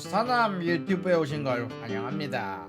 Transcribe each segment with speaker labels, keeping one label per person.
Speaker 1: 사남 유튜브에 오신 걸 환영합니다.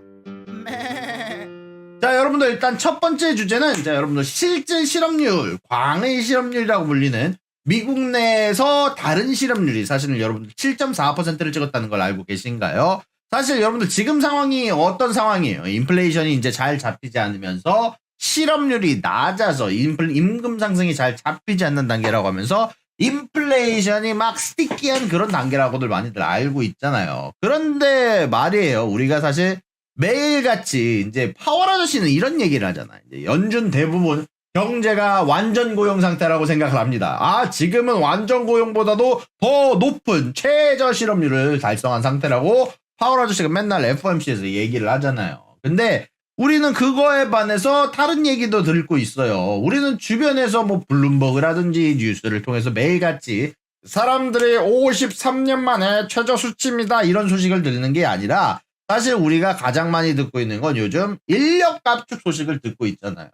Speaker 1: 자, 여러분들 일단 첫 번째 주제는 여러분들 실질 실업률, 광의 실업률이라고 불리는 미국 내에서 다른 실업률이 사실은 여러분들 7.4%를 찍었다는 걸 알고 계신가요? 사실 여러분들 지금 상황이 어떤 상황이에요? 인플레이션이 이제 잘 잡히지 않으면서 실업률이 낮아서 임금 상승이 잘 잡히지 않는 단계라고 하면서 인플레이션이 막 스티키한 그런 단계라고들 많이들 알고 있잖아요. 그런데 말이에요. 우리가 사실 매일같이 이제 파월 아저씨는 이런 얘기를 하잖아요. 이제 연준 대부분 경제가 완전 고용 상태라고 생각을 합니다. 아, 지금은 완전 고용보다도 더 높은 최저 실업률을 달성한 상태라고 파월 아저씨가 맨날 FOMC에서 얘기를 하잖아요. 근데 우리는 그거에 반해서 다른 얘기도 듣고 있어요. 우리는 주변에서 뭐 블룸버그라든지 뉴스를 통해서 매일같이 사람들이 53년 만에 최저 수치입니다 이런 소식을 듣는 게 아니라 사실 우리가 가장 많이 듣고 있는 건 요즘 인력 감축 소식을 듣고 있잖아요.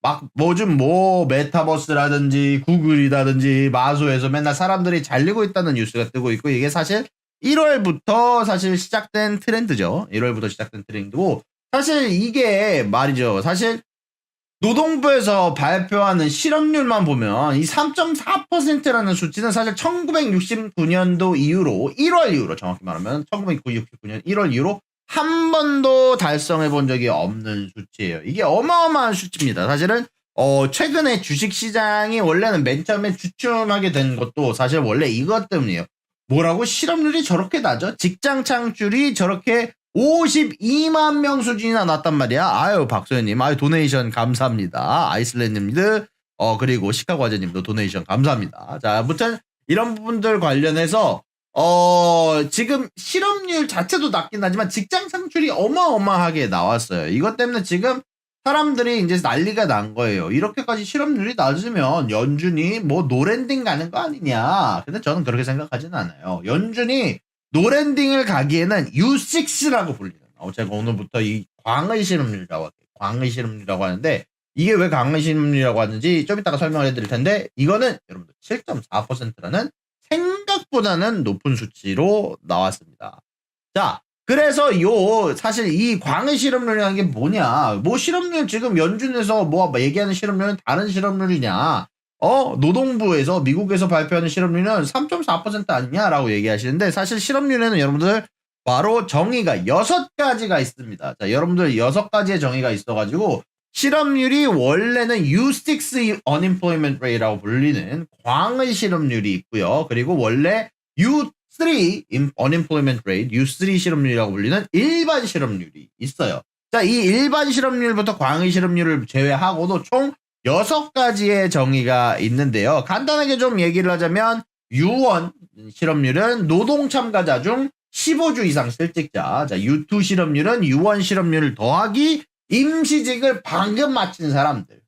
Speaker 1: 막 요즘 뭐 메타버스라든지 구글이라든지 마소에서 맨날 사람들이 잘리고 있다는 뉴스가 뜨고 있고, 이게 사실 1월부터 사실 시작된 트렌드죠. 1월부터 시작된 트렌드고, 사실 이게 말이죠. 사실 노동부에서 발표하는 실업률만 보면 이 3.4%라는 수치는 사실 1969년도 이후로 1월 이후로, 정확히 말하면 1969년 1월 이후로 한 번도 달성해 본 적이 없는 수치예요. 이게 어마어마한 수치입니다. 사실은 최근에 주식시장이 원래는 맨 처음에 주춤하게 된 것도 사실 원래 이것 때문이에요. 뭐라고 실업률이 저렇게 낮아? 직장 창출이 저렇게 52만 명 수준이나 났단 말이야. 아유, 박소연님, 아유, 도네이션 감사합니다. 아이슬랜드님들, 그리고 시카고 아재님도 도네이션 감사합니다. 자, 아무튼 이런 부분들 관련해서 지금 실업률 자체도 낮긴 하지만 직장 창출이 어마어마하게 나왔어요. 이것 때문에 지금 사람들이 이제 난리가 난 거예요. 이렇게까지 실업률이 낮으면 연준이 뭐 노랜딩 가는 거 아니냐. 근데 저는 그렇게 생각하진 않아요. 연준이 노랜딩을 가기에는 U6라고 불리는, 제가 오늘부터 이 광의 실업률이라고 할게요. 광의 실업률이라고 하는데, 이게 왜 광의 실업률이라고 하는지 좀 이따가 설명을 해드릴 텐데, 이거는 여러분들 7.4%라는 생각보다는 높은 수치로 나왔습니다. 자, 그래서 사실 이 광의 실업률이라는 게 뭐냐. 뭐 실업률 지금 연준에서 뭐 얘기하는 실업률은 다른 실업률이냐. 노동부에서 미국에서 발표하는 실업률은 3.4% 아니냐라고 얘기하시는데, 사실 실업률에는 여러분들 바로 정의가 6가지가 있습니다. 자, 여러분들 6가지의 정의가 있어가지고 실업률이 원래는 U6 unemployment rate라고 불리는 광의 실업률이 있고요. 그리고 원래 U3 unemployment rate, U3 실업률이라고 불리는 일반 실업률이 있어요. 자, 이 일반 실업률부터 광의 실업률을 제외하고도 총 6가지의 정의가 있는데요. 간단하게 좀 얘기를 하자면 U1 실업률은 노동 참가자 중 15주 이상 실직자. 자, U2 실업률은 U1 실업률을 더하기 임시직을 방금 마친 사람들.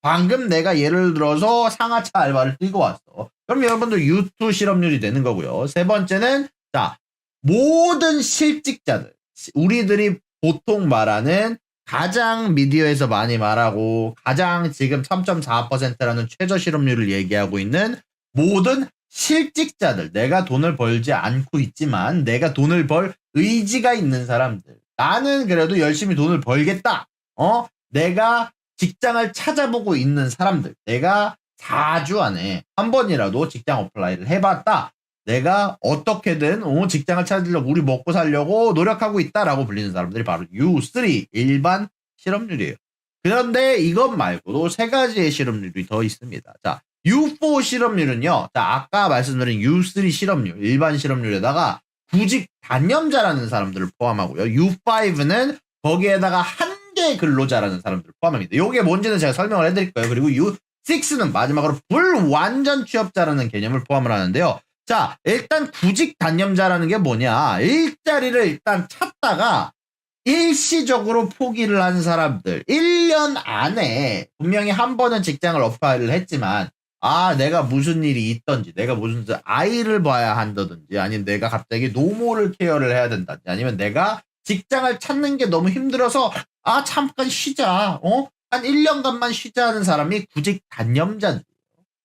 Speaker 1: 방금 내가 예를 들어서 상하차 알바를 뛰고 왔어. 그럼 여러분들 U2 실업률이 되는 거고요. 세 번째는 자, 모든 실직자들. 우리들이 보통 말하는 가장 미디어에서 많이 말하고 가장 지금 3.4%라는 최저 실업률을 얘기하고 있는 모든 실직자들. 내가 돈을 벌지 않고 있지만 내가 돈을 벌 의지가 있는 사람들. 나는 그래도 열심히 돈을 벌겠다. 내가 직장을 찾아보고 있는 사람들. 내가 4주 안에 한 번이라도 직장 어플라이를 해봤다. 내가 어떻게든 직장을 찾으려고, 우리 먹고 살려고 노력하고 있다라고 불리는 사람들이 바로 U3 일반 실업률이에요. 그런데 이것 말고도 3가지의 실업률이 더 있습니다. 자, U4 실업률은요. 자, 아까 말씀드린 U3 실업률, 일반 실업률에다가 구직 단념자라는 사람들을 포함하고요. U5는 거기에다가 한계 근로자라는 사람들을 포함합니다. 이게 뭔지는 제가 설명을 해드릴 거예요. 그리고 U6는 마지막으로 불완전 취업자라는 개념을 포함을 하는데요. 자, 일단 구직 단념자라는 게 뭐냐. 일자리를 일단 찾다가 일시적으로 포기를 한 사람들. 1년 안에 분명히 한 번은 직장을 어플라이를 했지만, 내가 무슨 일이 있던지, 내가 무슨 아이를 봐야 한다든지, 아니면 내가 갑자기 노모를 케어를 해야 된다든지, 아니면 내가 직장을 찾는 게 너무 힘들어서 잠깐 쉬자. 한 1년간만 쉬자 하는 사람이 구직 단념자들이에요.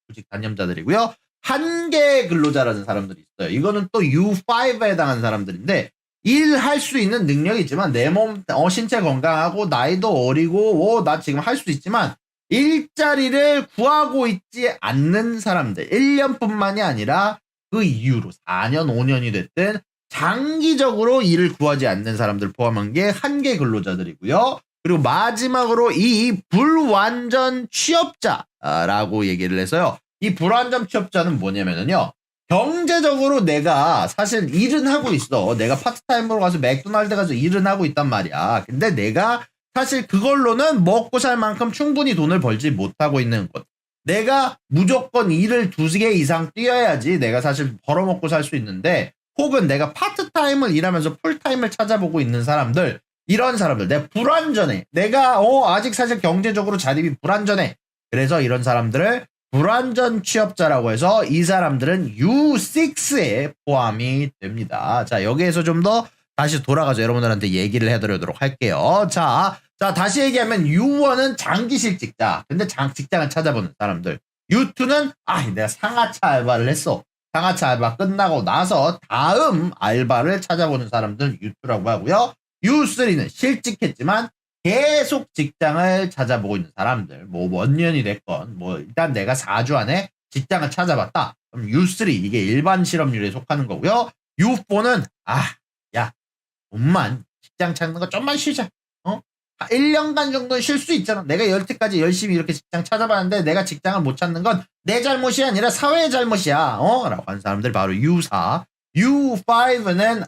Speaker 1: 구직 단념자들이고요. 한계 근로자라는 사람들이 있어요. 이거는 또 U5에 해당하는 사람들인데 일할 수 있는 능력이 있지만 내 몸, 신체 건강하고 나이도 어리고 나 지금 할 수 있지만 일자리를 구하고 있지 않는 사람들 1년뿐만이 아니라 그 이후로 4년, 5년이 됐든 장기적으로 일을 구하지 않는 사람들 포함한 게 한계 근로자들이고요. 그리고 마지막으로 이 불완전 취업자라고 얘기를 해서요. 이 불완전 취업자는 뭐냐면요. 경제적으로 내가 사실 일은 하고 있어. 내가 파트타임으로 가서 맥도날드 가서 일은 하고 있단 말이야. 근데 내가 사실 그걸로는 먹고 살 만큼 충분히 돈을 벌지 못하고 있는 것. 내가 무조건 일을 2개 이상 뛰어야지 내가 사실 벌어먹고 살 수 있는데 혹은 내가 파트타임을 일하면서 풀타임을 찾아보고 있는 사람들 이런 사람들 내가 불완전해. 내가 아직 사실 경제적으로 자립이 불완전해. 그래서 이런 사람들을 불완전 취업자라고 해서 이 사람들은 U6에 포함이 됩니다. 자, 여기에서 좀 더 다시 돌아가서 여러분들한테 얘기를 해드리도록 할게요. 자, 다시 얘기하면 U1은 장기실직자. 근데 직장을 찾아보는 사람들. U2는 내가 상하차 알바를 했어. 상하차 알바 끝나고 나서 다음 알바를 찾아보는 사람들 U2라고 하고요. U3는 실직했지만 계속 직장을 찾아보고 있는 사람들, 몇 년이 됐건, 일단 내가 4주 안에 직장을 찾아봤다. 그럼 U3, 이게 일반 실업률에 속하는 거고요. U4는, 좀만, 직장 찾는 거 좀만 쉬자. 1년간 정도는 쉴 수 있잖아. 내가 여태까지 열심히 이렇게 직장 찾아봤는데 내가 직장을 못 찾는 건 내 잘못이 아니라 사회의 잘못이야. 라고 하는 사람들 바로 U4. U5는,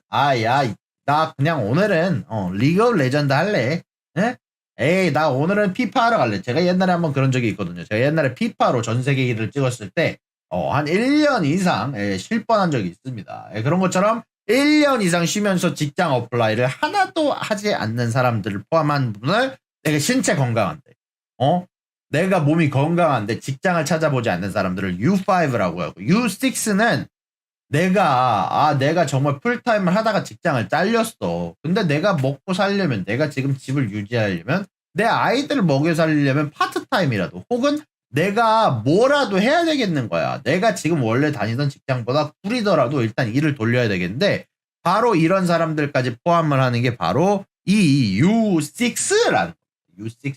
Speaker 1: 나 그냥 오늘은, 리그 오브 레전드 할래. 에? 에이, 나 오늘은 피파 하러 갈래. 제가 옛날에 한번 그런 적이 있거든요. 제가 옛날에 피파로 전 세계 1위를 찍었을 때, 한 1년 이상 쉴 뻔한 적이 있습니다. 그런 것처럼 1년 이상 쉬면서 직장 어플라이를 하나도 하지 않는 사람들을 포함한 분을 내가 신체 건강한데, 내가 몸이 건강한데 직장을 찾아보지 않는 사람들을 U5라고 하고, U6는 내가 정말 풀타임을 하다가 직장을 잘렸어. 근데 내가 먹고 살려면, 내가 지금 집을 유지하려면, 내 아이들을 먹여 살리려면 파트타임이라도, 혹은 내가 뭐라도 해야 되겠는 거야. 내가 지금 원래 다니던 직장보다 구리더라도 일단 일을 돌려야 되겠는데, 바로 이런 사람들까지 포함을 하는 게 바로 이 U6라는 거예요. U6.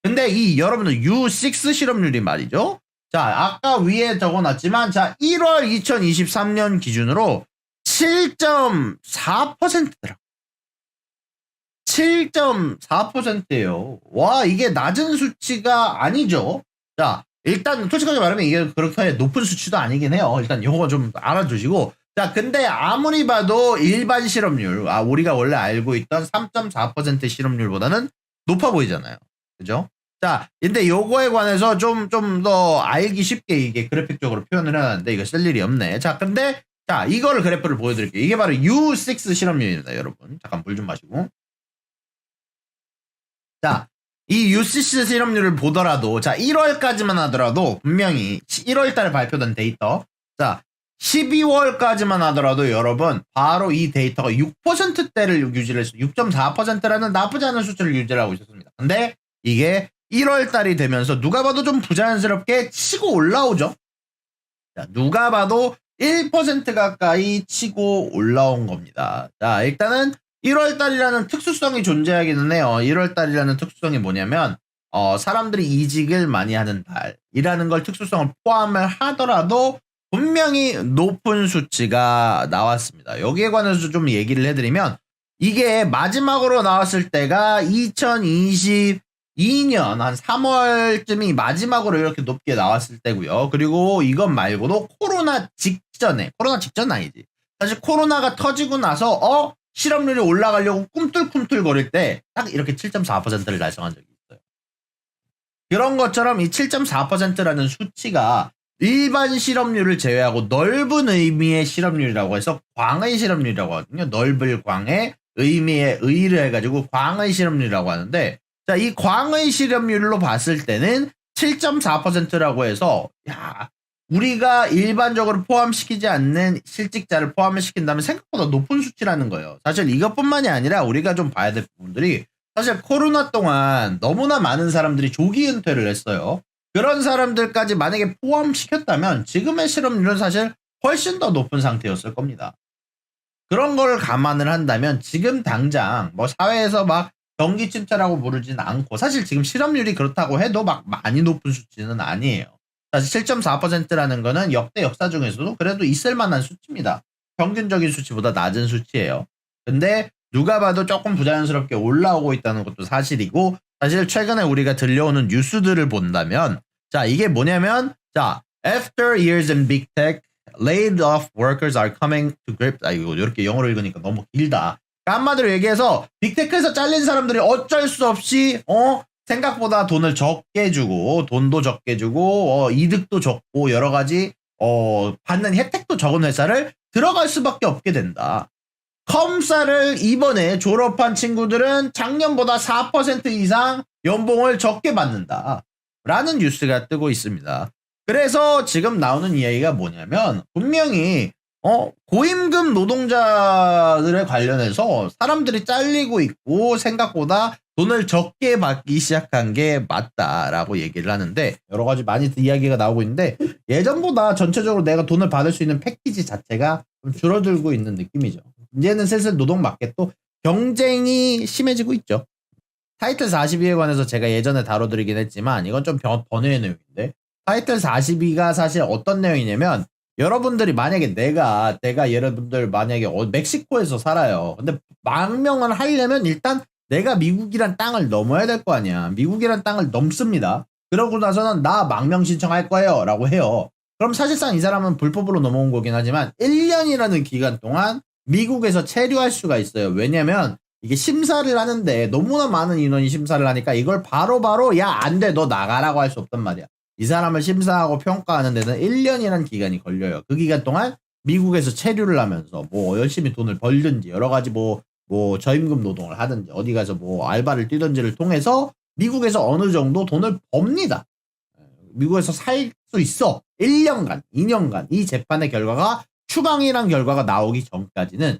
Speaker 1: 근데 이 여러분들 U6 실업률이 말이죠. 자, 아까 위에 적어놨지만, 1월 2023년 기준으로 7.4%더라. 7.4%예요. 와, 이게 낮은 수치가 아니죠. 자, 일단 솔직하게 말하면 이게 그렇게 높은 수치도 아니긴 해요. 일단 이거 좀 알아두시고. 자, 근데 아무리 봐도 일반 실업률, 우리가 원래 알고 있던 3.4% 실업률보다는 높아 보이잖아요. 그죠? 자, 근데 요거에 관해서 좀 더 알기 쉽게 이게 그래픽적으로 표현을 해놨는데 이거 쓸 일이 없네. 자, 근데 이거를 그래프를 보여드릴게요. 이게 바로 U6 실업률입니다, 여러분. 잠깐 물 좀 마시고. 자, 이 U6 실업률을 보더라도 1월까지만 하더라도 분명히 1월 달에 발표된 데이터. 자, 12월까지만 하더라도 여러분 바로 이 데이터가 6%대를 유지를 했어요. 6.4%라는 나쁘지 않은 수치를 유지하고 있었습니다. 근데 이게 1월 달이 되면서 누가 봐도 좀 부자연스럽게 치고 올라오죠. 자, 누가 봐도 1% 가까이 치고 올라온 겁니다. 자, 일단은 1월 달이라는 특수성이 존재하기는 해요. 1월 달이라는 특수성이 뭐냐면 사람들이 이직을 많이 하는 달이라는 걸 특수성을 포함을 하더라도 분명히 높은 수치가 나왔습니다. 여기에 관해서 좀 얘기를 해드리면 이게 마지막으로 나왔을 때가 2022년 한 3월쯤이 마지막으로 이렇게 높게 나왔을 때고요. 그리고 이것 말고도 코로나 직전 아니지. 사실 코로나가 터지고 나서 실업률이 올라가려고 꿈틀꿈틀 거릴 때 딱 이렇게 7.4%를 달성한 적이 있어요. 그런 것처럼 이 7.4%라는 수치가 일반 실업률을 제외하고 넓은 의미의 실업률이라고 해서 광의 실업률이라고 하거든요. 넓을 광의 의미의 의를 해가지고 광의 실업률이라고 하는데, 자, 이 광의 실업률로 봤을 때는 7.4%라고 해서 우리가 일반적으로 포함시키지 않는 실직자를 포함을 시킨다면 생각보다 높은 수치라는 거예요. 사실 이것뿐만이 아니라 우리가 좀 봐야 될 부분들이, 사실 코로나 동안 너무나 많은 사람들이 조기 은퇴를 했어요. 그런 사람들까지 만약에 포함시켰다면 지금의 실업률은 사실 훨씬 더 높은 상태였을 겁니다. 그런 걸 감안을 한다면 지금 당장 뭐 사회에서 막 경기 침체라고 부르진 않고 사실 지금 실업률이 그렇다고 해도 막 많이 높은 수치는 아니에요. 사실 7.4%라는 거는 역대 역사 중에서도 그래도 있을 만한 수치입니다. 평균적인 수치보다 낮은 수치예요. 근데 누가 봐도 조금 부자연스럽게 올라오고 있다는 것도 사실이고 사실 최근에 우리가 들려오는 뉴스들을 본다면 자 이게 뭐냐면 자 After years in big tech, laid off workers are coming to grips. 이거 이렇게 영어로 읽으니까 너무 길다. 그러니까 한마디로 얘기해서 빅테크에서 잘린 사람들이 어쩔 수 없이 생각보다 돈을 적게 주고 돈도 적게 주고 이득도 적고 여러 가지 받는 혜택도 적은 회사를 들어갈 수밖에 없게 된다. 컴사를 이번에 졸업한 친구들은 작년보다 4% 이상 연봉을 적게 받는다. 라는 뉴스가 뜨고 있습니다. 그래서 지금 나오는 이야기가 뭐냐면 분명히 고임금 노동자들에 관련해서 사람들이 잘리고 있고 생각보다 돈을 적게 받기 시작한 게 맞다라고 얘기를 하는데 여러 가지 많이 이야기가 나오고 있는데 예전보다 전체적으로 내가 돈을 받을 수 있는 패키지 자체가 좀 줄어들고 있는 느낌이죠. 이제는 슬슬 노동 마켓도 경쟁이 심해지고 있죠. 타이틀 42에 관해서 제가 예전에 다뤄드리긴 했지만 이건 좀 번외의 내용인데 타이틀 42가 사실 어떤 내용이냐면 여러분들이 만약에 내가 여러분들 만약에 멕시코에서 살아요. 근데 망명을 하려면 일단 내가 미국이란 땅을 넘어야 될 거 아니야. 미국이란 땅을 넘습니다. 그러고 나서는 나 망명 신청할 거예요 라고 해요. 그럼 사실상 이 사람은 불법으로 넘어온 거긴 하지만 1년이라는 기간 동안 미국에서 체류할 수가 있어요. 왜냐면 이게 심사를 하는데 너무나 많은 인원이 심사를 하니까 이걸 바로바로 야 안 돼 너 나가라고 할 수 없단 말이야. 이 사람을 심사하고 평가하는 데는 1년이라는 기간이 걸려요. 그 기간 동안 미국에서 체류를 하면서 뭐 열심히 돈을 벌든지 여러 가지 뭐 저임금 노동을 하든지 어디 가서 뭐 알바를 뛰든지를 통해서 미국에서 어느 정도 돈을 법니다. 미국에서 살 수 있어. 1년간, 2년간 이 재판의 결과가 추방이란 결과가 나오기 전까지는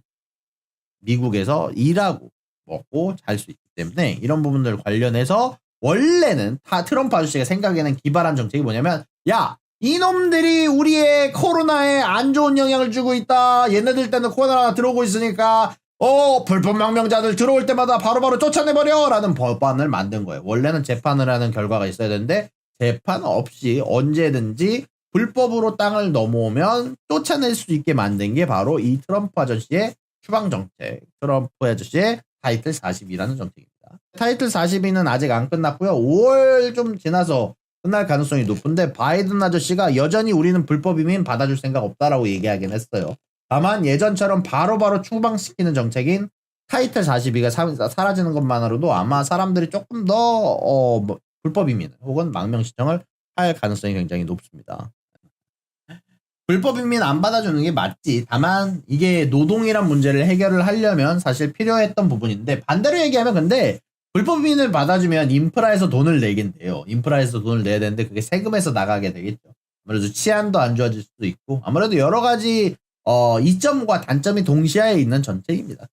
Speaker 1: 미국에서 일하고 먹고 잘 수 있기 때문에 이런 부분들 관련해서 원래는 다 트럼프 아저씨가 생각에는 기발한 정책이 뭐냐면 야 이놈들이 우리의 코로나에 안 좋은 영향을 주고 있다. 얘네들 때는 코로나가 들어오고 있으니까 불법 망명자들 들어올 때마다 바로바로 쫓아내버려 라는 법안을 만든 거예요. 원래는 재판을 하는 결과가 있어야 되는데 재판 없이 언제든지 불법으로 땅을 넘어오면 쫓아낼 수 있게 만든 게 바로 이 트럼프 아저씨의 추방 정책, 트럼프 아저씨의 타이틀 42라는 정책입니다. 타이틀 42는 아직 안 끝났고요. 5월 좀 지나서 끝날 가능성이 높은데 바이든 아저씨가 여전히 우리는 불법 이민 받아줄 생각 없다라고 얘기하긴 했어요. 다만 예전처럼 바로바로 추방시키는 정책인 타이틀 42가 사라지는 것만으로도 아마 사람들이 조금 더 불법 이민 혹은 망명 신청을 할 가능성이 굉장히 높습니다. 불법 이민 안 받아주는 게 맞지. 다만 이게 노동이란 문제를 해결을 하려면 사실 필요했던 부분인데 반대로 얘기하면 근데 불법 이민을 받아주면 인프라에서 돈을 내긴 돼요. 인프라에서 돈을 내야 되는데 그게 세금에서 나가게 되겠죠. 아무래도 치안도 안 좋아질 수도 있고 아무래도 여러 가지 이점과 단점이 동시에 있는 정책입니다.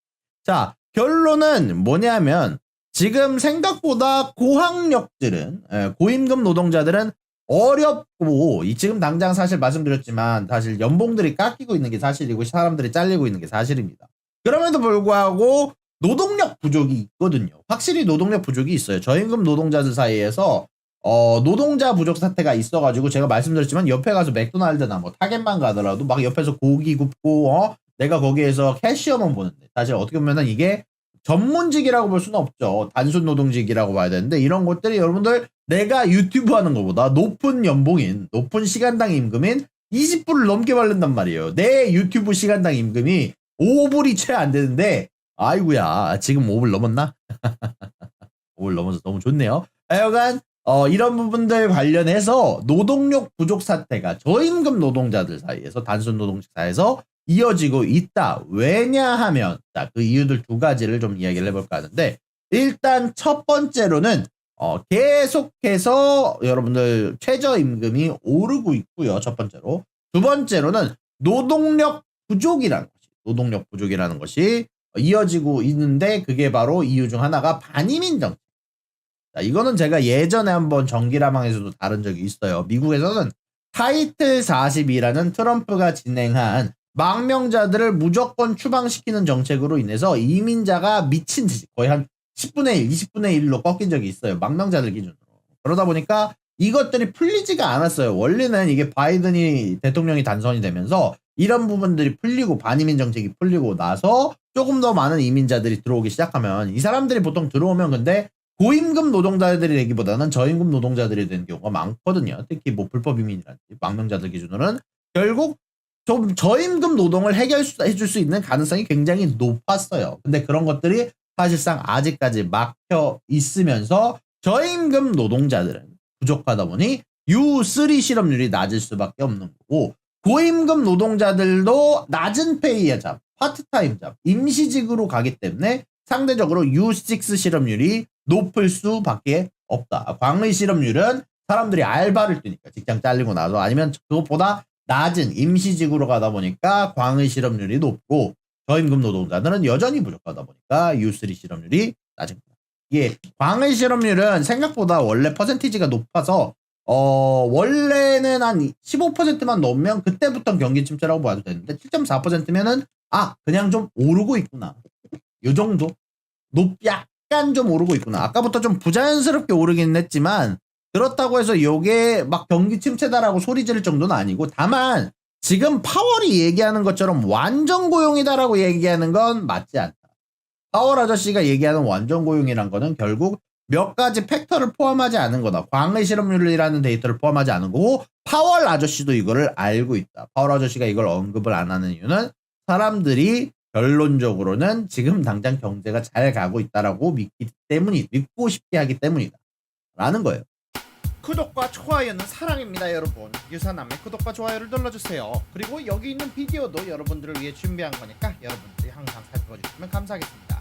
Speaker 1: 자 결론은 뭐냐면 지금 생각보다 고학력들은 고임금 노동자들은 어렵고 지금 당장 사실 말씀드렸지만 사실 연봉들이 깎이고 있는 게 사실이고 사람들이 잘리고 있는 게 사실입니다. 그럼에도 불구하고 노동력 부족이 있거든요. 확실히 노동력 부족이 있어요. 저임금 노동자들 사이에서 노동자 부족 사태가 있어가지고 제가 말씀드렸지만 옆에 가서 맥도날드나 뭐 타겟만 가더라도 막 옆에서 고기 굽고 내가 거기에서 캐시어만 보는데 사실 어떻게 보면은 이게 전문직이라고 볼 수는 없죠. 단순 노동직이라고 봐야 되는데 이런 것들이 여러분들 내가 유튜브 하는 것보다 높은 연봉인 높은 시간당 임금인 20불을 넘게 받는단 말이에요. 내 유튜브 시간당 임금이 5불이 채 안 되는데 아이고야 지금 5불 넘었나? 5불 넘어서 너무 좋네요. 하여간 이런 부분들 관련해서 노동력 부족 사태가 저임금 노동자들 사이에서 단순 노동직 사이에서 이어지고 있다. 왜냐하면 그 이유들 두 가지를 좀 이야기를 해볼까 하는데 일단 첫 번째로는 계속해서 여러분들 최저임금이 오르고 있고요. 첫 번째로. 두 번째로는 노동력 부족이라는 것이 이어지고 있는데 그게 바로 이유 중 하나가 반이민 정책. 자, 이거는 제가 예전에 한번 전기라망에서도 다룬 적이 있어요. 미국에서는 타이틀 42라는 트럼프가 진행한 망명자들을 무조건 추방시키는 정책으로 인해서 이민자가 미친 듯이 거의 한 10분의 1, 20분의 1로 꺾인 적이 있어요. 망명자들 기준으로. 그러다 보니까 이것들이 풀리지가 않았어요. 원래는 이게 바이든이 대통령이 당선이 되면서 이런 부분들이 풀리고 반이민 정책이 풀리고 나서 조금 더 많은 이민자들이 들어오기 시작하면 이 사람들이 보통 들어오면 근데 고임금 노동자들이 되기보다는 저임금 노동자들이 되는 경우가 많거든요. 특히 뭐 불법 이민이라든지 망명자들 기준으로는 결국 좀 저임금 노동을 해결해줄 수 있는 가능성이 굉장히 높았어요. 근데 그런 것들이 사실상 아직까지 막혀 있으면서 저임금 노동자들은 부족하다 보니 U3 실업률이 낮을 수밖에 없는 거고 고임금 노동자들도 낮은 페이의 잡, 파트타임 잡, 임시직으로 가기 때문에 상대적으로 U6 실업률이 높을 수밖에 없다. 광의 실업률은 사람들이 알바를 뛰니까 직장 잘리고 나서 아니면 그것보다 낮은 임시직으로 가다 보니까 광의 실업률이 높고 저임금 노동자들은 여전히 부족하다 보니까 U3 실업률이 낮은 거다. 이게 광의 실업률은 생각보다 원래 퍼센티지가 높아서 원래는 한 15%만 넘으면 그때부터 경기 침체라고 봐도 되는데 7.4%면은 그냥 좀 오르고 있구나. 요 정도. 약간 좀 오르고 있구나. 아까부터 좀 부자연스럽게 오르긴 했지만 그렇다고 해서 요게 막 경기 침체다라고 소리 지를 정도는 아니고 다만 지금 파월이 얘기하는 것처럼 완전 고용이다라고 얘기하는 건 맞지 않다. 파월 아저씨가 얘기하는 완전 고용이란 거는 결국 몇 가지 팩터를 포함하지 않은 거다. 광의 실업률이라는 데이터를 포함하지 않은 거고 파월 아저씨도 이거를 알고 있다. 파월 아저씨가 이걸 언급을 안 하는 이유는 사람들이 결론적으로는 지금 당장 경제가 잘 가고 있다라고 믿고 싶게 하기 때문이다. 라는 거예요. 구독과 좋아요는 사랑입니다, 여러분. 유사남의 구독과 좋아요를 눌러주세요. 그리고 여기 있는 비디오도 여러분들을 위해 준비한 거니까 여러분들이 항상 살펴봐 주시면 감사하겠습니다.